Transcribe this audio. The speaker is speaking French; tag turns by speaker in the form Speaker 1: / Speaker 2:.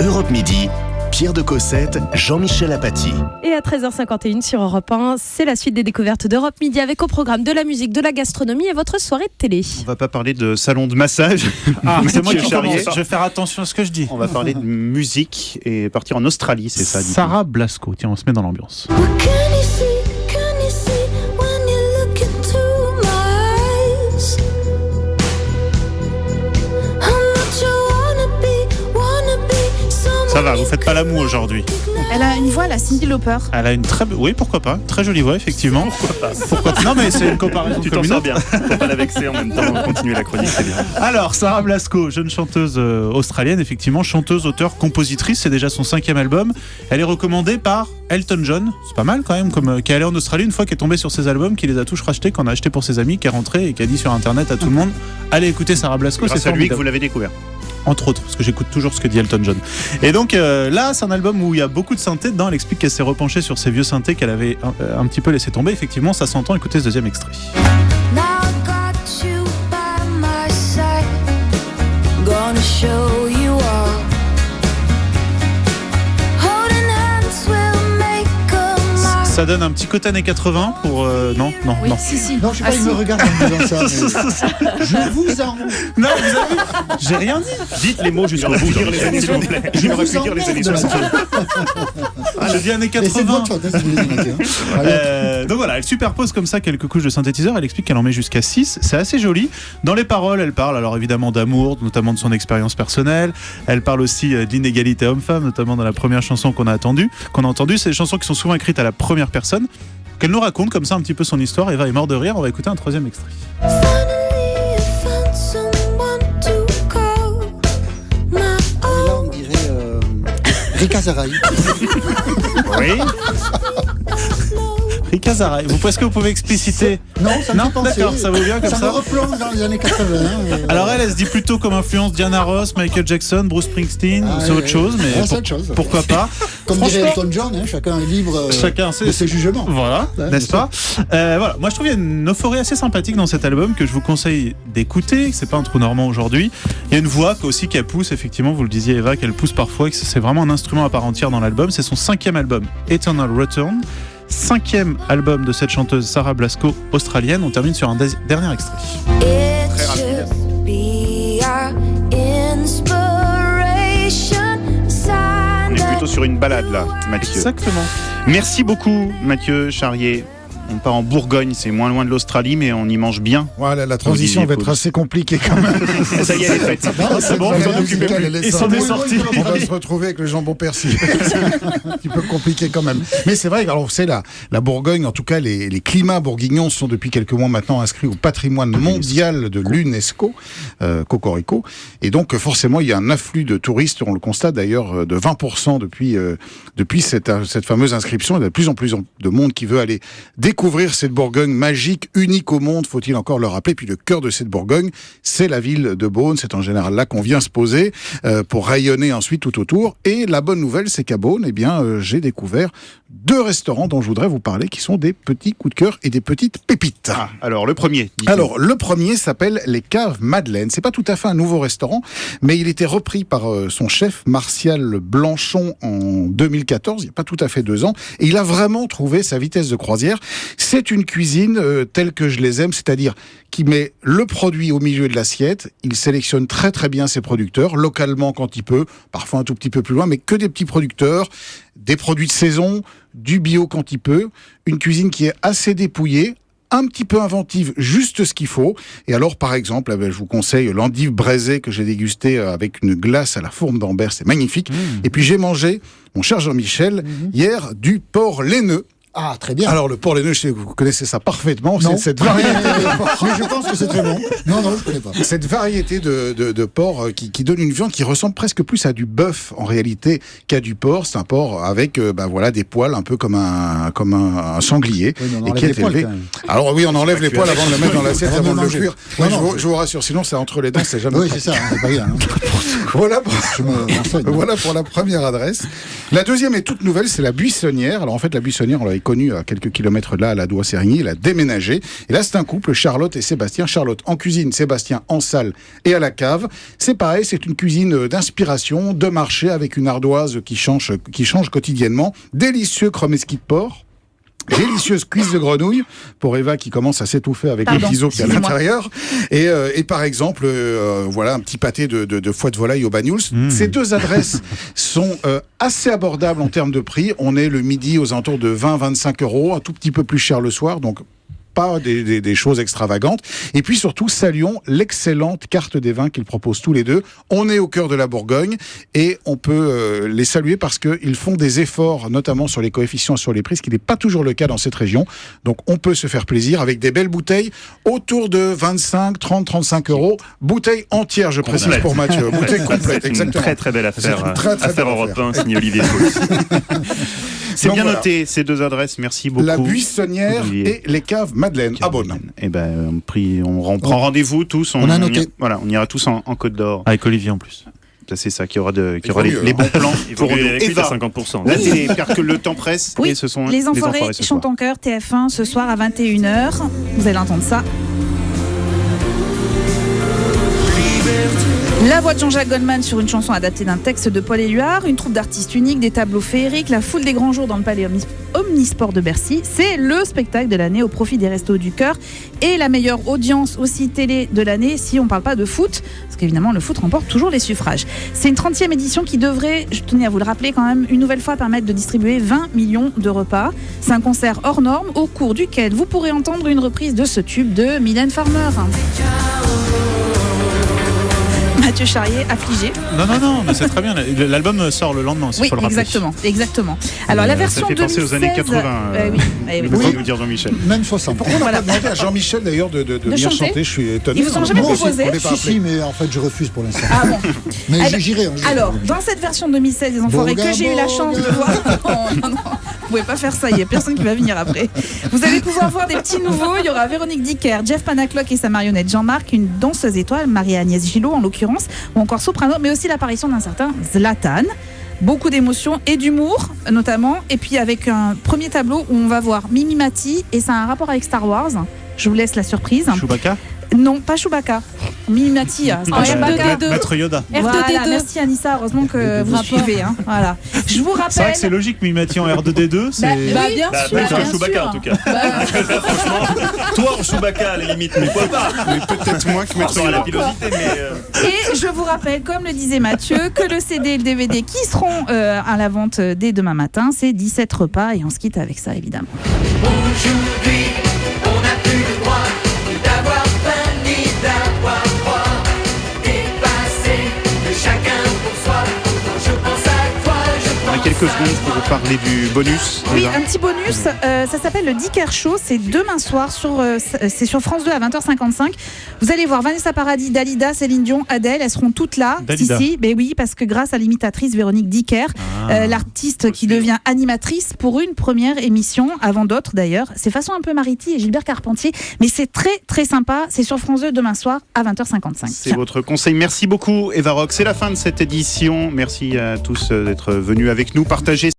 Speaker 1: Europe Midi, Pierre de Cossette, Jean-Michel Apathy.
Speaker 2: Et à 13h51 sur Europe 1, c'est la suite des découvertes d'Europe Midi avec au programme de la musique, de la gastronomie et votre soirée de télé.
Speaker 3: On va pas parler de salon de massage.
Speaker 4: C'est moi qui
Speaker 3: Charrier.
Speaker 4: commence. Je vais faire attention à ce que je dis.
Speaker 3: On va parler de musique et partir en Australie, c'est ça.
Speaker 4: Sarah Blasco, tiens, on se met dans l'ambiance.
Speaker 3: Ça va, vous faites pas l'amour aujourd'hui.
Speaker 5: Elle a une voix, la Cyndi Lauper.
Speaker 4: Elle a une très... Oui, pourquoi pas. Très jolie voix, effectivement. Pourquoi pas. Non, mais c'est une comparaison.
Speaker 3: Tu t'en sors bien. Faut pas la vexer en même temps. Continuer la chronique, c'est bien.
Speaker 4: Alors, Sarah Blasco, jeune chanteuse australienne, effectivement, chanteuse, auteure, compositrice. C'est déjà son 5e album. Elle est recommandée par Elton John. C'est pas mal quand même, qui est allé en Australie une fois, qui est tombé sur ses albums, qui les a tous rachetés, qu'on a acheté pour ses amis, qui est rentré et qui a dit sur Internet à tout le monde allez écouter Sarah Blasco.
Speaker 3: C'est
Speaker 4: c'est
Speaker 3: lui que vous l'avez découvert.
Speaker 4: Entre autres, parce que j'écoute toujours ce que dit Elton John. Et donc là, c'est un album où il y a beaucoup de synthés dedans. Elle explique qu'elle s'est repenchée sur ces vieux synthés qu'elle avait un petit peu laissé tomber. Effectivement, ça s'entend. Écoutez ce deuxième extrait. Ça donne un petit côté années 80 pour... Non.
Speaker 5: Oui, si.
Speaker 6: Non, je sais pas, il me regarde en me disant ça. Mais... Je vous en...
Speaker 4: Non, vous avez vu, j'ai rien dit.
Speaker 3: Dites les mots jusqu'au bout, s'il vous plaît.
Speaker 6: Je vous emmerde de la
Speaker 4: J'ai dit années
Speaker 6: Mais c'est
Speaker 4: 80.
Speaker 6: votre faute, si vous les aimez, hein.
Speaker 4: Donc voilà, elle superpose comme ça quelques couches de synthétiseur. Elle explique qu'elle en met jusqu'à 6. C'est assez joli. Dans les paroles, elle parle alors évidemment d'amour, notamment de son expérience personnelle. Elle parle aussi de l'inégalité homme-femme, notamment dans la première chanson qu'on a entendue. C'est des chansons qui sont souvent écrites à la première personne, qu'elle nous raconte comme ça un petit peu son histoire. Eva est morte de rire. On va écouter un troisième extrait.
Speaker 6: Et là, on dirait Rika Zaraï.
Speaker 3: Oui.
Speaker 4: Rika Zaraï. Est-ce que vous pouvez expliciter?
Speaker 6: Non, ça me fait penser.
Speaker 4: D'accord, ça vaut bien comme
Speaker 6: Ça
Speaker 4: ça.
Speaker 6: me replonge dans les années 80.
Speaker 4: Alors elle se dit plutôt comme influence Diana Ross, Michael Jackson, Bruce Springsteen, c'est autre chose, mais
Speaker 6: c'est autre chose.
Speaker 4: pourquoi pas.
Speaker 6: Comme dirait Elton John, hein, chacun est libre de ses jugements.
Speaker 4: Voilà,
Speaker 6: Ouais,
Speaker 4: n'est-ce pas voilà. Moi je trouve qu'il y a une euphorie assez sympathique dans cet album que je vous conseille d'écouter. C'est pas un trou normand aujourd'hui. Il y a une voix aussi qu'elle pousse, effectivement, vous le disiez Eva, qu'elle pousse parfois, et que c'est vraiment un instrument à part entière dans l'album. C'est son 5e album, Eternal Return. 5e album de cette chanteuse Sarah Blasco, australienne. On termine sur un dernier extrait.
Speaker 3: Très rapide. On est plutôt sur une balade là, Mathieu.
Speaker 4: Exactement.
Speaker 3: Merci beaucoup, Mathieu Charrier. On part en Bourgogne, c'est moins loin de l'Australie, mais on y mange bien.
Speaker 7: Voilà, la transition va être assez compliquée quand même.
Speaker 3: Ça y est, elle est faite.
Speaker 4: C'est bon, vous en occupez plus.
Speaker 7: Elle est
Speaker 4: Et s'en est sorti.
Speaker 7: On va se retrouver avec le jambon persil. Un petit peu compliqué quand même. Mais c'est vrai, alors c'est la Bourgogne, en tout cas les climats bourguignons sont depuis quelques mois maintenant inscrits au patrimoine mondial de l'UNESCO, Cocorico. Et donc forcément il y a un afflux de touristes, on le constate d'ailleurs de 20% depuis cette fameuse inscription. Il y a de plus en plus de monde qui veut aller découvrir cette Bourgogne magique, unique au monde, faut-il encore le rappeler. Puis le cœur de cette Bourgogne, c'est la ville de Beaune. C'est en général là qu'on vient se poser pour rayonner ensuite tout autour. Et la bonne nouvelle, c'est qu'à Beaune, j'ai découvert 2 restaurants dont je voudrais vous parler, qui sont des petits coups de cœur et des petites pépites.
Speaker 3: Alors le premier.
Speaker 7: Alors le premier s'appelle les Caves Madeleine. C'est pas tout à fait un nouveau restaurant, mais il était repris par son chef Martial Blanchon en 2014, il n'y a pas tout à fait 2 ans, et il a vraiment trouvé sa vitesse de croisière. C'est une cuisine telle que je les aime, c'est-à-dire qui met le produit au milieu de l'assiette. Il sélectionne très très bien ses producteurs, localement quand il peut, parfois un tout petit peu plus loin, mais que des petits producteurs, des produits de saison, du bio quand il peut. Une cuisine qui est assez dépouillée, un petit peu inventive, juste ce qu'il faut. Et alors, par exemple, je vous conseille l'endive braisée que j'ai dégusté avec une glace à la fourme d'Ambert, c'est magnifique. Et puis j'ai mangé, mon cher Jean-Michel, hier, du porc laineux.
Speaker 6: Ah, très bien.
Speaker 7: Alors, le porc laineux, je sais que vous connaissez ça parfaitement.
Speaker 6: Non.
Speaker 7: C'est cette variété
Speaker 6: Mais je pense que c'est très bon. Non, je connais pas.
Speaker 7: cette variété de porc qui donne une viande qui ressemble presque plus à du bœuf, en réalité, qu'à du porc. C'est un porc avec, des poils un peu comme un sanglier.
Speaker 6: Oui, mais on
Speaker 7: et
Speaker 6: enlève
Speaker 7: qui est
Speaker 6: les poils,
Speaker 7: élevé.
Speaker 6: quand même.
Speaker 7: Alors oui, on enlève les poils avant de le mettre dans l'assiette,
Speaker 6: Vraiment
Speaker 7: avant de le
Speaker 6: manger.
Speaker 7: cuire.
Speaker 6: Ouais,
Speaker 7: Je vous rassure, sinon c'est entre les dents, c'est jamais
Speaker 6: Oui,
Speaker 7: pratique.
Speaker 6: c'est ça, c'est pas bien. Hein.
Speaker 7: Voilà pour...
Speaker 6: Je me renseigne.
Speaker 7: Voilà pour la première adresse. La deuxième est toute nouvelle, c'est la Buissonnière. Alors en fait, la Buissonnière, on l'avait connu à quelques kilomètres de là, à la Douai-Sérigny. Il a déménagé. Et là, c'est un couple, Charlotte et Sébastien. Charlotte en cuisine, Sébastien en salle et à la cave. C'est pareil, c'est une cuisine d'inspiration, de marché, avec une ardoise qui change quotidiennement. Délicieux chromeski de porc. Délicieuse cuisse de grenouille pour Eva qui commence à s'étouffer avec le ciseau qui est à l'intérieur. Et par exemple, voilà un petit pâté de foie de volaille au bagnoul. Ces deux adresses sont assez abordables en termes de prix. On est le midi aux alentours de 20-25 €, un tout petit peu plus cher le soir, donc pas des choses extravagantes. Et puis surtout, saluons l'excellente carte des vins qu'ils proposent tous les deux. On est au cœur de la Bourgogne et on peut les saluer parce qu'ils font des efforts, notamment sur les coefficients et sur les prix, ce qui n'est pas toujours le cas dans cette région. Donc on peut se faire plaisir avec des belles bouteilles autour de 25, 30, 35 €. Bouteille entière, je précise pour Mathieu. Bouteille complète, exactement.
Speaker 3: C'est une très très belle affaire.
Speaker 7: Très
Speaker 3: Affaire Europe 1, signé Olivier Fauss. C'est
Speaker 7: Donc
Speaker 3: bien
Speaker 7: voilà.
Speaker 3: noté, ces deux adresses. Merci beaucoup.
Speaker 7: La Buissonnière
Speaker 3: Olivier.
Speaker 7: et les caves Madeleine à Beaune.
Speaker 3: Eh ben, on prend rendez-vous tous.
Speaker 6: On a noté.
Speaker 3: Voilà, on ira tous en Côte d'Or.
Speaker 4: Avec Olivier en plus.
Speaker 3: Ça, c'est ça qui aura les
Speaker 7: mieux,
Speaker 3: bons plans pour nous.
Speaker 8: avec lui,
Speaker 3: Eva,
Speaker 8: t'as 50%.
Speaker 3: la télé, car que le temps presse.
Speaker 5: Oui,
Speaker 3: et ce sont
Speaker 5: Les Enfoirés
Speaker 3: ce
Speaker 5: chantent
Speaker 3: soir.
Speaker 5: en chœur, TF1, ce soir à 21h. Vous allez entendre ça. La voix de Jean-Jacques Goldman sur une chanson adaptée d'un texte de Paul Éluard, une troupe d'artistes uniques, des tableaux féeriques, la foule des grands jours dans le palais Omnisport de Bercy. C'est le spectacle de l'année au profit des Restos du Cœur et la meilleure audience aussi télé de l'année si on ne parle pas de foot, parce qu'évidemment le foot remporte toujours les suffrages. C'est une 30e édition qui devrait, je tenais à vous le rappeler quand même, une nouvelle fois permettre de distribuer 20 millions de repas. C'est un concert hors norme au cours duquel vous pourrez entendre une reprise de ce tube de Mylène Farmer. Mathieu Charrier, affligé.
Speaker 4: Non, mais c'est très bien. L'album sort le lendemain aussi,
Speaker 5: Oui,
Speaker 4: faut le rappeler.
Speaker 5: exactement. Alors la version
Speaker 3: Ça fait penser
Speaker 5: 2016,
Speaker 3: aux années 80.
Speaker 5: oui.
Speaker 3: Faut nous dire Jean-Michel.
Speaker 6: Même 60.
Speaker 7: Pourquoi on n'a pas demandé à Jean-Michel d'ailleurs de venir
Speaker 5: chanter
Speaker 7: chanter? Je suis étonné.
Speaker 5: Ils vous ont jamais
Speaker 6: Moi aussi,
Speaker 5: proposé
Speaker 6: on n'est pas appelé. Si, mais en fait, je refuse pour l'instant.
Speaker 5: Ah bon.
Speaker 6: Mais
Speaker 5: Alors-
Speaker 6: j'irai un jour.
Speaker 5: Alors, dans cette version 2016 des Enfoirés que j'ai eu la chance de voir, non, vous pouvez pas faire ça, il y a personne qui va venir après. Vous allez pouvoir voir des petits nouveaux. Il y aura Véronique Dicker, Jeff Panaclock et sa marionnette Jean-Marc, une danseuse étoile, Marie-Agnès Gillot en l'occurrence, ou encore soprano, mais aussi l'apparition d'un certain Zlatan. Beaucoup d'émotions et d'humour notamment, et puis avec un premier tableau où on va voir Mimi Mati, et ça a un rapport avec Star Wars. Je vous laisse la surprise.
Speaker 4: Chewbacca,
Speaker 5: Non, pas Chewbacca. Mimi Mati, c'est pas Chewbacca.
Speaker 4: Maître Yoda.
Speaker 5: Voilà, merci Anissa, heureusement que vous suivez. Hein. Voilà. Je vous
Speaker 4: C'est vrai
Speaker 5: rappelle.
Speaker 4: que c'est logique, Mimati en R2D2, c'est...
Speaker 5: Bien
Speaker 8: Bah,
Speaker 5: sûr,
Speaker 8: plus qu'un
Speaker 5: bien
Speaker 8: Chewbacca
Speaker 5: sûr.
Speaker 8: en tout cas. Franchement, toi en Chewbacca à la limite, mais pourquoi pas?
Speaker 3: Mais peut-être moins que Maître
Speaker 8: Sans la
Speaker 3: Yoda.
Speaker 8: pilosité, mais.
Speaker 5: Et je vous rappelle, comme le disait Mathieu, que le CD et le DVD qui seront à la vente dès demain matin, c'est 17 repas et on se quitte avec ça évidemment.
Speaker 9: Aujourd'hui, on n'a plus le droit ni d'avoir faim ni d'avoir froid. Dépassé de chacun pour soi. Quand je pense à toi, je
Speaker 3: On a
Speaker 9: pense
Speaker 3: quelques secondes pour vous parler du bonus.
Speaker 5: Oui,
Speaker 3: Eva.
Speaker 5: un petit bonus, ça s'appelle le Dicker Show, c'est demain soir, c'est sur France 2 à 20h55. Vous allez voir Vanessa Paradis, Dalida, Céline Dion, Adèle, elles seront toutes là.
Speaker 4: Dalida.
Speaker 5: Si, mais oui, parce que grâce à l'imitatrice Véronique Dicker, l'artiste qui devient animatrice pour une première émission, avant d'autres d'ailleurs. C'est façon un peu Mariti et Gilbert Carpentier, mais c'est très très sympa, c'est sur France 2 demain soir à 20h55.
Speaker 3: C'est votre conseil. Merci beaucoup, Eva Rock. C'est la fin de cette édition. Merci à tous d'être venus avec nous, partager